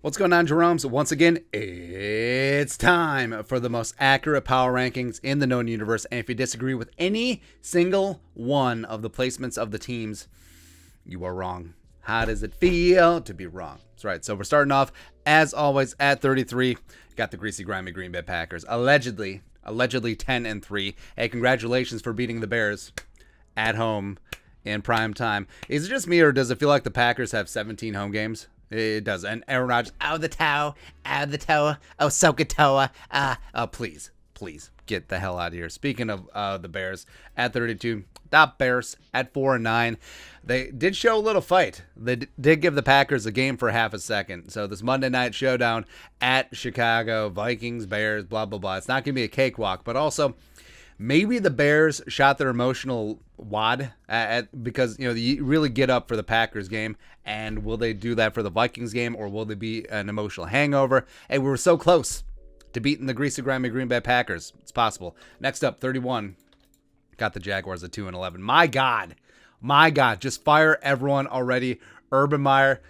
What's going on, Jerome's? Once again, it's time for the most accurate power rankings in the known universe. And if you disagree with any single one of the placements of the teams, you are wrong. How does it feel to be wrong? That's right. So we're starting off, as always, at 33. Got the greasy, grimy Green Bay Packers. Allegedly 10-3. Hey, congratulations for beating the Bears at home in prime time. Is it just me, or does it feel like the Packers have 17 home games? It does. And Aaron Rodgers, out of the toe. Oh, Sokotoa. Please, get the hell out of here. Speaking of the Bears, at 32, the Bears at 4-9. They did show a little fight. They did give the Packers a game for half a second. So this Monday night showdown at Chicago, Vikings, Bears, blah, blah, blah. It's not going to be a cakewalk, but also maybe the Bears shot their emotional wad because, you really get up for the Packers game. And will they do that for the Vikings game, or will they be an emotional hangover? Hey, we were so close to beating the greasy, grimy Green Bay Packers. It's possible. Next up, 31. Got the Jaguars at 2-11. My God, just fire everyone already. Urban Meyer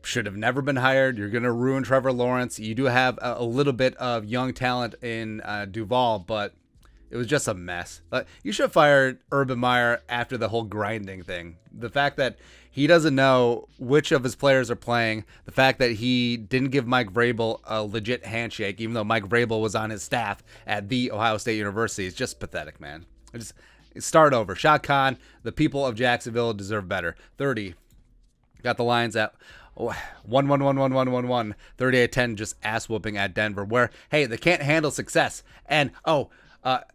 should have never been hired. You're going to ruin Trevor Lawrence. You do have a little bit of young talent in Duval, but it was just a mess. You should have fired Urban Meyer after the whole grinding thing. The fact that he doesn't know which of his players are playing, the fact that he didn't give Mike Vrabel a legit handshake, even though Mike Vrabel was on his staff at the Ohio State University, is just pathetic, man. Just start over. Shad Khan, the people of Jacksonville deserve better. 30. Got the Lions at 1-1-1-1-1-1-1. 38-10, just ass whooping at Denver, where, hey, they can't handle success. And,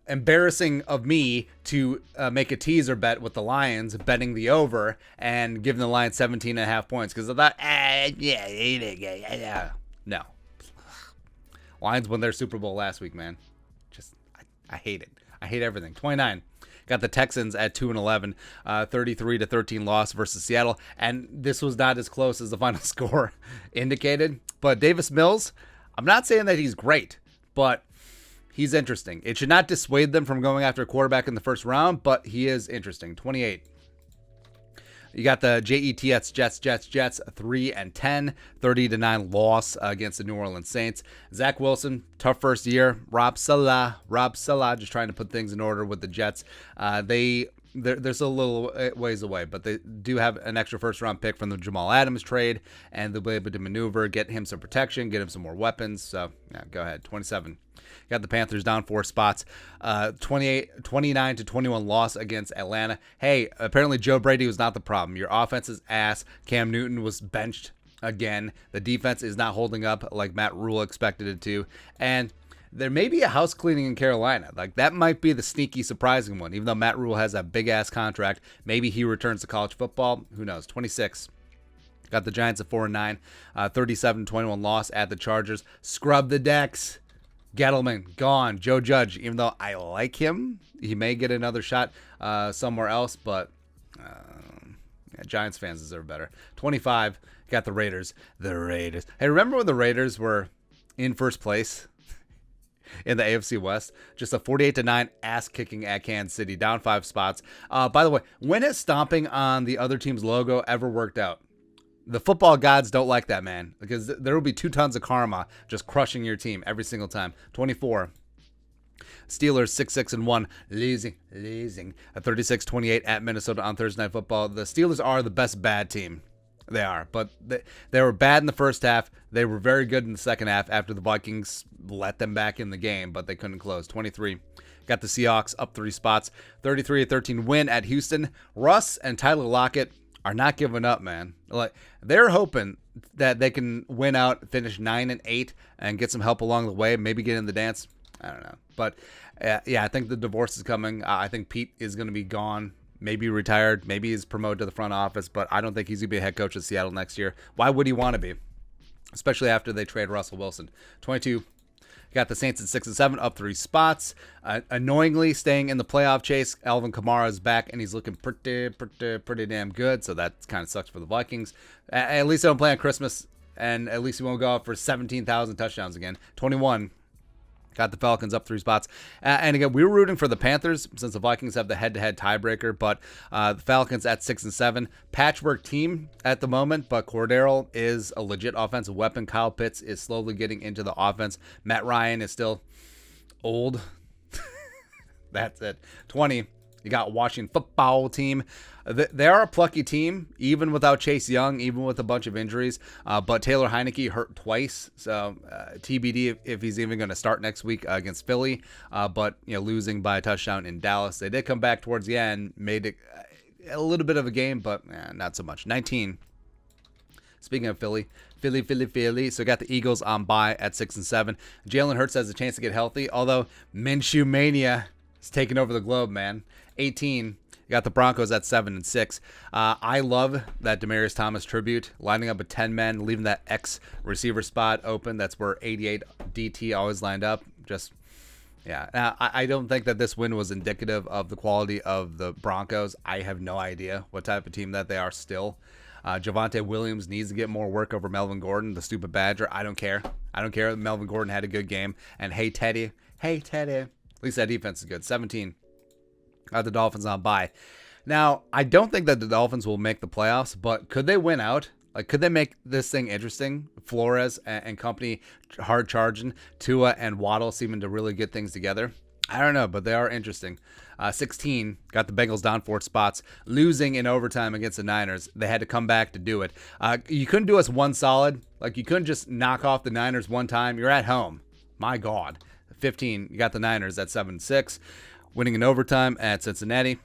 embarrassing of me to make a teaser bet with the Lions, betting the over and giving the Lions 17.5 points because I thought, no. Lions won their Super Bowl last week, man. I hate it. I hate everything. 29. Got the Texans at 2-11, 33-13 loss versus Seattle, and this was not as close as the final score indicated. But Davis Mills, I'm not saying that he's great, but he's interesting. It should not dissuade them from going after a quarterback in the first round, but he is interesting. 28. You got the Jets, 3-10, 30-9 loss against the New Orleans Saints. Zach Wilson, tough first year. Rob Salah, just trying to put things in order with the Jets. They're still a little ways away, but they do have an extra first-round pick from the Jamal Adams trade, and they'll be able to maneuver, get him some protection, get him some more weapons. So, yeah, go ahead. 27. Got the Panthers down 4 spots. 29-21 loss against Atlanta. Hey, apparently Joe Brady was not the problem. Your offense is ass. Cam Newton was benched again. The defense is not holding up like Matt Rule expected it to. And there may be a house cleaning in Carolina. That might be the sneaky, surprising one. Even though Matt Rule has that big-ass contract, maybe he returns to college football. Who knows? 26. Got the Giants at 4-9. 37-21 loss at the Chargers. Scrub the decks. Gettleman, gone. Joe Judge, even though I like him, he may get another shot somewhere else, but Giants fans deserve better. 25, got the Raiders. Hey, remember when the Raiders were in first place in the AFC West? Just a 48-9 ass kicking at Kansas City, down 5 spots. By the way, when has stomping on the other team's logo ever worked out? The football gods don't like that, man, because there will be 2 tons of karma just crushing your team every single time. 24. Steelers 6-6-1, losing. 36-28 at Minnesota on Thursday Night Football. The Steelers are the best bad team. They are, but they were bad in the first half. They were very good in the second half after the Vikings let them back in the game, but they couldn't close. 23. Got the Seahawks up 3 spots. 33-13 win at Houston. Russ and Tyler Lockett are not giving up, man. They're hoping that they can win out, finish 9-8, and get some help along the way. Maybe get in the dance. I don't know, but yeah, I think the divorce is coming. I think Pete is going to be gone, maybe retired, maybe he's promoted to the front office, but I don't think he's going to be a head coach of Seattle next year. Why would he want to be, especially after they trade Russell Wilson? 22. Got the Saints at 6-7, up 3 spots. Annoyingly, staying in the playoff chase. Alvin Kamara is back, and he's looking pretty damn good. So that kind of sucks for the Vikings. At least they don't play on Christmas, and at least he won't go out for 17,000 touchdowns again. 21. Got the Falcons up 3 spots. And again, we were rooting for the Panthers since the Vikings have the head-to-head tiebreaker, but the Falcons at 6 and 7. Patchwork team at the moment, but Cordero is a legit offensive weapon. Kyle Pitts is slowly getting into the offense. Matt Ryan is still old. That's it. 20. You got Washington football team. They are a plucky team, even without Chase Young, even with a bunch of injuries. But Taylor Heineke hurt twice, so TBD if he's even going to start next week against Philly. But losing by a touchdown in Dallas, they did come back towards the end, made it a little bit of a game, but not so much. 19. Speaking of Philly. So got the Eagles on bye at 6 and 7. Jalen Hurts has a chance to get healthy, although Minshew mania is taking over the globe, man. 18. You got the Broncos at 7 and 6. I love that Demaryius Thomas tribute, lining up a 10 men, leaving that X receiver spot open. That's where 88 DT always lined up. Now, I don't think that this win was indicative of the quality of the Broncos. I have no idea what type of team that they are still. Javonte Williams needs to get more work over Melvin Gordon, the stupid Badger. I don't care. Melvin Gordon had a good game. And hey, Teddy. At least that defense is good. 17. The Dolphins on bye. Now, I don't think that the Dolphins will make the playoffs, but could they win out? Like, could they make this thing interesting? Flores and company hard charging. Tua and Waddle seeming to really get things together. I don't know, but they are interesting. 16, got the Bengals down 4 spots, losing in overtime against the Niners. They had to come back to do it. You couldn't do us one solid. Like, you couldn't just knock off the Niners one time. You're at home. My God. 15, you got the Niners at 7-6. Winning in overtime at Cincinnati.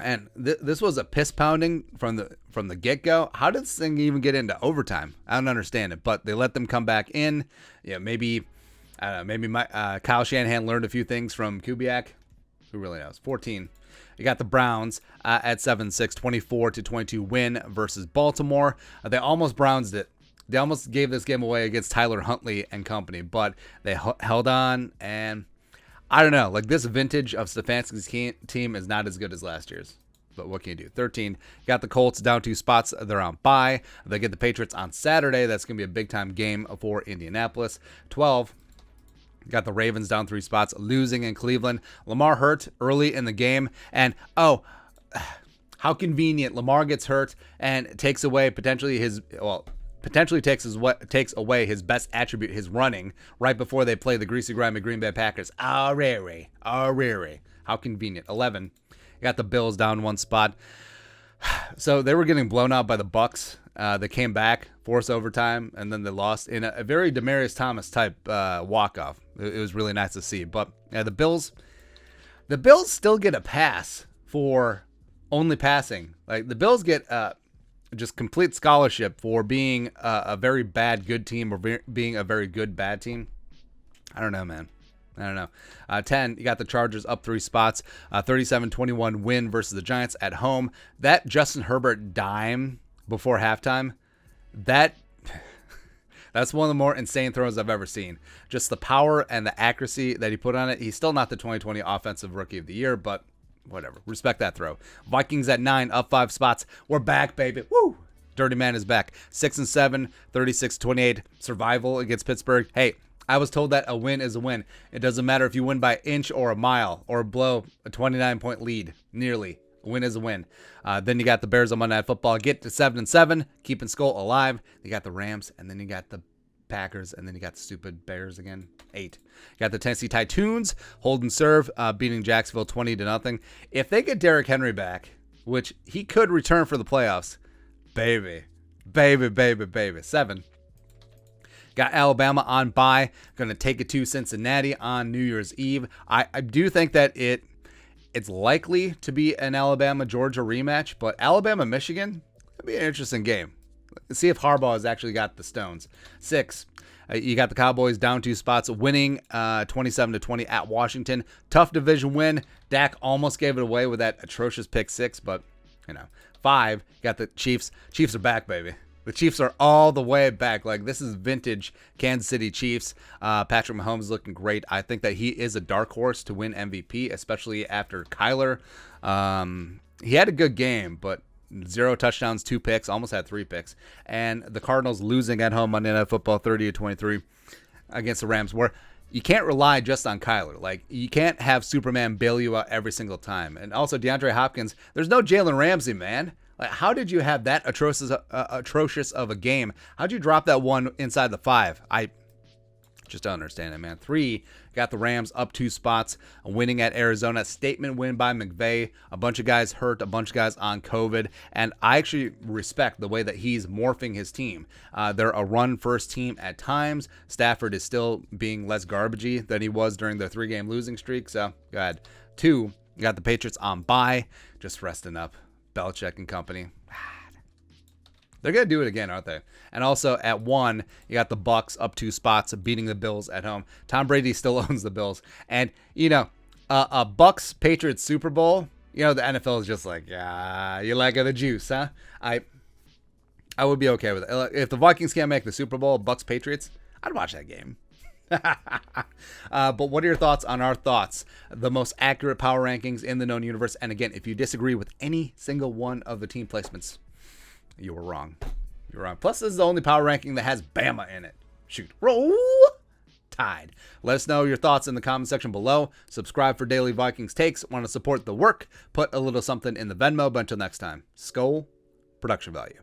And this was a piss pounding from the get-go. How did this thing even get into overtime? I don't understand it, but they let them come back in. Maybe Kyle Shanahan learned a few things from Kubiak. Who really knows? 14. You got the Browns at 7-6, 24-22 win versus Baltimore. They almost Brownsed it. They almost gave this game away against Tyler Huntley and company, but they held on, and I don't know. Like, this vintage of Stefanski's team is not as good as last year's. But what can you do? 13. Got the Colts down 2 spots. They're on bye. They get the Patriots on Saturday. That's going to be a big-time game for Indianapolis. 12. Got the Ravens down 3 spots, losing in Cleveland. Lamar hurt early in the game. And, how convenient. Lamar gets hurt and takes away potentially takes away his best attribute, his running, right before they play the greasy, grimy Green Bay Packers. How convenient. 11. You got the Bills down 1 spot. So they were getting blown out by the Bucs. They came back, forced overtime, and then they lost in a very Demaryius Thomas type walk-off. It was really nice to see. But the Bills still get a pass for only passing. Like, the Bills get just complete scholarship for being a very bad good team or being a very good bad team. I don't know, man. 10, you got the Chargers up 3 spots. 37-21 win versus the Giants at home. That Justin Herbert dime before halftime, that's one of the more insane throws I've ever seen. Just the power and the accuracy that he put on it. He's still not the 2020 Offensive Rookie of the Year, but whatever. Respect that throw. Vikings at 9, up 5 spots. We're back, baby. Woo! Dirty Man is back. 6 and 7, 36-28 survival against Pittsburgh. Hey, I was told that a win is a win. It doesn't matter if you win by an inch or a mile or blow a 29-point lead. Nearly. A win is a win. Then you got the Bears on Monday Night Football. Get to 7 and 7, keeping Skull alive. You got the Rams, and then you got the Packers, and then you got the stupid Bears again. 8. You got the Tennessee Titans hold and serve, beating Jacksonville 20-0. If they get Derrick Henry back, which he could return for the playoffs, baby. 7. Got Alabama on bye. Going to take it to Cincinnati on New Year's Eve. I do think that it's likely to be an Alabama-Georgia rematch, but Alabama-Michigan, that'd be an interesting game. Let's see if Harbaugh has actually got the stones. 6. You got the Cowboys down 2 spots, winning 27-20 at Washington. Tough division win. Dak almost gave it away with that atrocious pick 6, but 5. You got the Chiefs. Chiefs are back, baby. The Chiefs are all the way back. Like, this is vintage Kansas City Chiefs. Patrick Mahomes is looking great. I think that he is a dark horse to win MVP, especially after Kyler. He had a good game, but 0 touchdowns, 2 picks, almost had 3 picks. And the Cardinals losing at home Monday Night Football 30-23 against the Rams, where you can't rely just on Kyler. Like, you can't have Superman bail you out every single time. And also, DeAndre Hopkins, there's no Jalen Ramsey, man. Like, how did you have that atrocious of a game? How'd you drop that one inside the 5? I just don't understand it, man. 3, got the Rams up 2 spots, winning at Arizona. Statement win by McVay. A bunch of guys hurt, a bunch of guys on COVID. And I actually respect the way that he's morphing his team. They're a run-first team at times. Stafford is still being less garbagey than he was during their 3-game losing streak. So, go ahead. 2, you got the Patriots on bye, just resting up. Belichick and company. They're going to do it again, aren't they? And also at 1, you got the Bucs up 2 spots, beating the Bills at home. Tom Brady still owns the Bills. And, you know, a Bucs-Patriots Super Bowl, you know, the NFL is just like, you like the juice, huh? I would be okay with it. If the Vikings can't make the Super Bowl, Bucs-Patriots, I'd watch that game. But what are your thoughts on our thoughts? The most accurate power rankings in the known universe. And again, if you disagree with any single one of the team placements, you were wrong. You're wrong. Plus, this is the only power ranking that has Bama in it. Shoot. Roll Tide. Let us know your thoughts in the comment section below. Subscribe for daily Vikings takes. Want to support the work? Put a little something in the Venmo. But until next time, Skull Production Value.